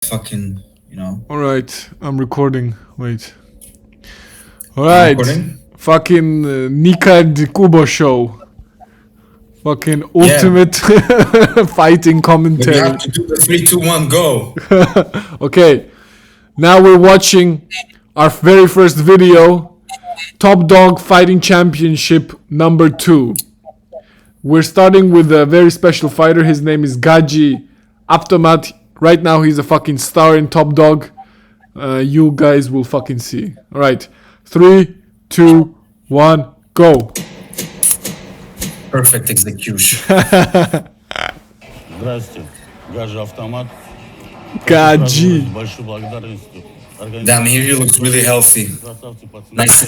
fucking, you know. Alright, I'm recording. Wait. Alright. Fucking Nika and Kubo show. Fucking ultimate fighting commentary. We have to do the 3, 2, 1, go. Okay. Now we're watching our very first video. Top Dog Fighting Championship number 2. We're starting with a very special fighter. His name is Gaji Aptomat. Right now he's a fucking star in Top Dog. You guys will fucking see. Alright. 3, 2, 1, go. Perfect execution. Здравствуйте. Gaji Автомат. Gaji. Большую благодарность. Damn, here he looks really healthy. Nice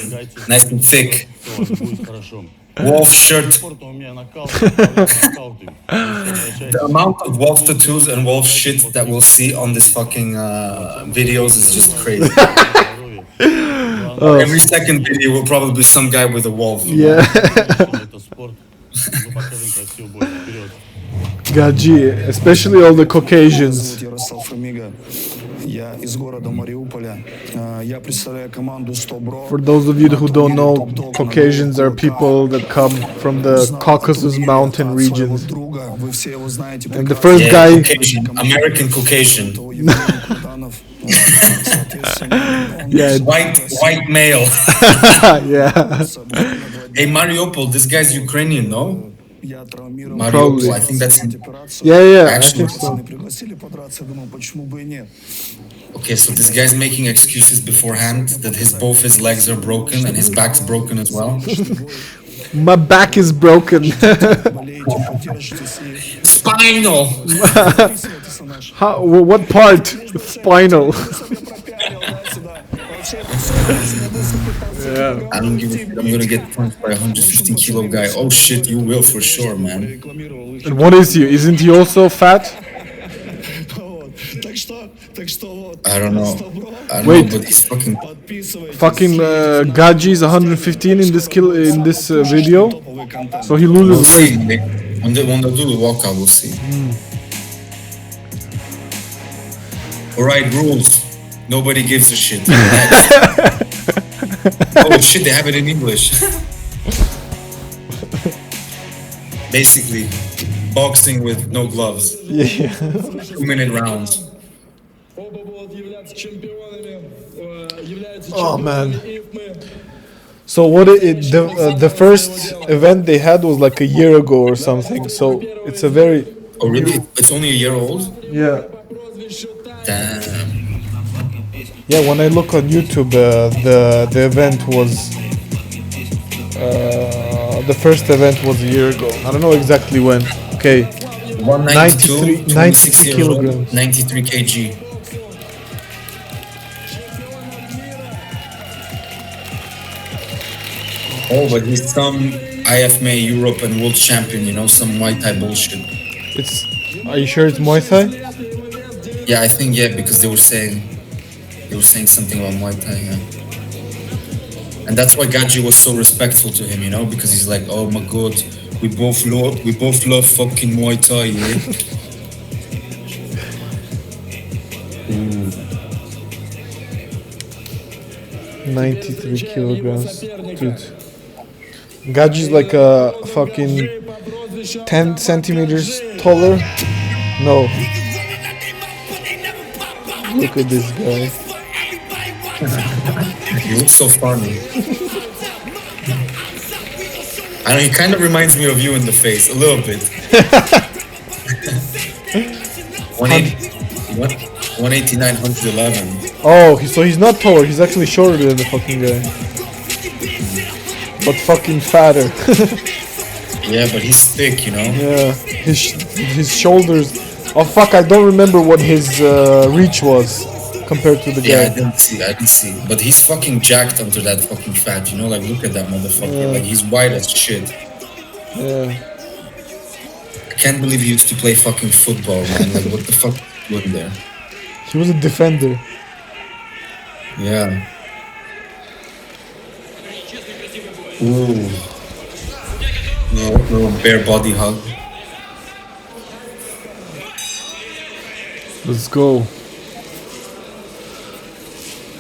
and thick. Wolf shirt. The amount of wolf tattoos and wolf shit that we'll see on this fucking videos is just crazy. Every second video will probably be some guy with a wolf. Yeah. Gaji, especially all the Caucasians. Yaroslav, Remyga. Я из города Мариуполя. Я представляю команду 100 Bro. For those of you who don't know, Caucasians are people that come from the Caucasus mountain regions. And the first guy... Caucasian, American Caucasian. Yeah. White male. Yeah. Hey, Mariupol, this guy's Ukrainian, no? Mariupol, Probably. I think that's... Yeah, Actually, I think so. Okay, so this guy's making excuses beforehand that both his legs are broken and his back's broken as well. My back is broken. Spinal! How, what part? Spinal. Yeah. I'm gonna get punched by a 115 kilo guy. Oh shit, you will for sure, man. And what is he? Isn't he also fat? I don't know. Wait. But he's fucking... Fucking Gaji is 115 in this video, so he We'll loses see. weight. When they do the walkout, we'll see. Alright, rules. Nobody gives a shit. Oh shit, they have it in English. Basically, boxing with no gloves. Yeah. 2-minute rounds. Oh man. So what the first event they had was like a year ago or something. So it's a very... Oh really? It's only a year old? Yeah. Damn. Yeah, when I look on YouTube, the event was... the first event was a year ago. I don't know exactly when. Okay. 192, 93 kilograms. 93 kg. Oh, but he's some IFMA Europe and world champion, you know, some Muay Thai bullshit. Are you sure it's Muay Thai? Yeah, I think, yeah, because they were saying something about Muay Thai, yeah. And that's why Gaji was so respectful to him, you know, because he's like, oh my god, we both love fucking Muay Thai, yeah. 93 kilograms, dude. Gaji's like a fucking 10 centimeters taller. No. Look at this guy. He looks so funny. I know, he kind of reminds me of you in the face, a little bit. 189, 111. Oh, so he's not taller, he's actually shorter than the fucking guy. But fucking fatter. Yeah, but he's thick, you know? Yeah, his shoulders... Oh fuck, I don't remember what his reach was compared to the guy. Yeah, I didn't see. But he's fucking jacked under that fucking fat, you know? Like, look at that motherfucker. Yeah. Like, he's white as shit. Yeah. I can't believe he used to play fucking football, man. Like, what the fuck is he doing there? He was a defender. Yeah. Ooh. No bare body hug. Let's go.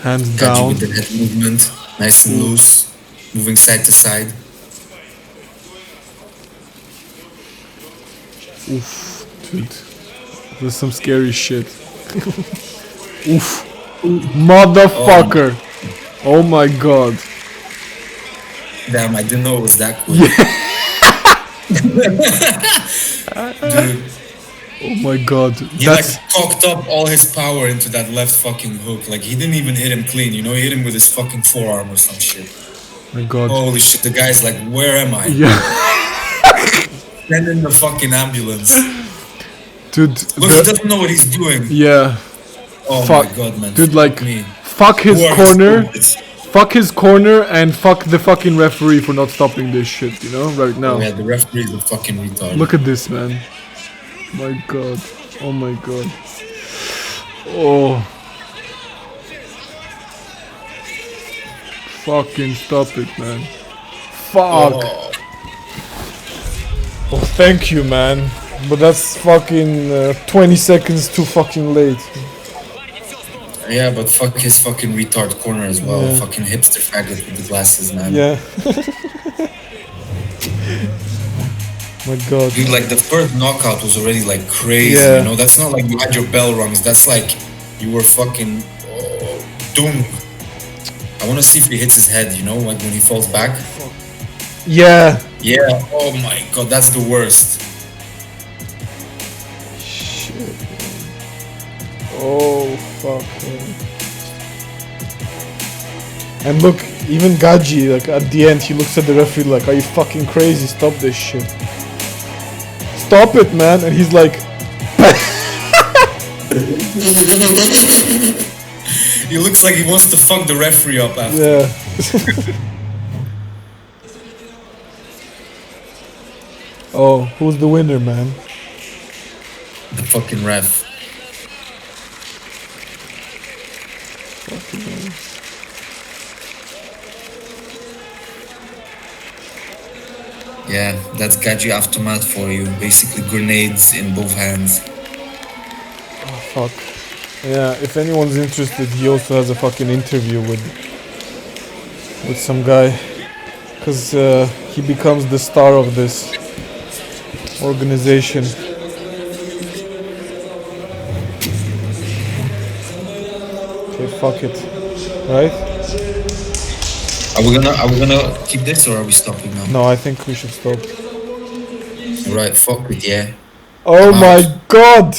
Hands Gaji down. with the head movement, nice and loose, moving side to side. Oof, dude. There's some scary shit. Oof. Motherfucker. Oh my god. Damn, I didn't know it was that quick. Dude, Oh my god. he That's like cocked up all his power into that left fucking hook. Like he didn't even hit him clean, you know, he hit him with his fucking forearm or some shit. my god. Holy shit, the guy's like, where am I? Yeah. Send in the fucking ambulance. Dude, Look, he doesn't know what he's doing. yeah. Oh Fuck. my god, man. Dude, Fuck like, me. fuck his Who are corner. stupid? Fuck his corner and fuck the fucking referee for not stopping this shit, you know, right now. Oh, yeah, the referee is a fucking retard. Look at this, man. My god. Oh my god. Oh. Fucking stop it, man. Fuck. Oh, thank you, man. But that's fucking 20 seconds too fucking late. Yeah, but fuck his fucking retard corner as well. Yeah. Fucking hipster faggot with the glasses, man. Yeah. My god. Dude, like the first knockout was already like crazy, Yeah. you know? That's not like you had your bell rungs. That's like you were fucking doomed. I want to see if he hits his head, you know, like when he falls back. Yeah. Yeah, oh my god, that's the worst. Shit. Oh, fuck, man. And look, even Gaji, like at the end, he looks at the referee like, are you fucking crazy? Stop this shit. Stop it, man. And he's like, He looks like he wants to fuck the referee up after. yeah. Oh, who's the winner, man? The fucking ref. Yeah, that's Gaji aftermath for you. Basically grenades in both hands. Fuck. Yeah, if anyone's interested, he also has a fucking interview with some guy. Because he becomes the star of this organization. Okay, fuck it. Right? Are we gonna keep this or are we stopping now? No, I think we should stop. Alright, fuck it, yeah. Oh I'm my out. god!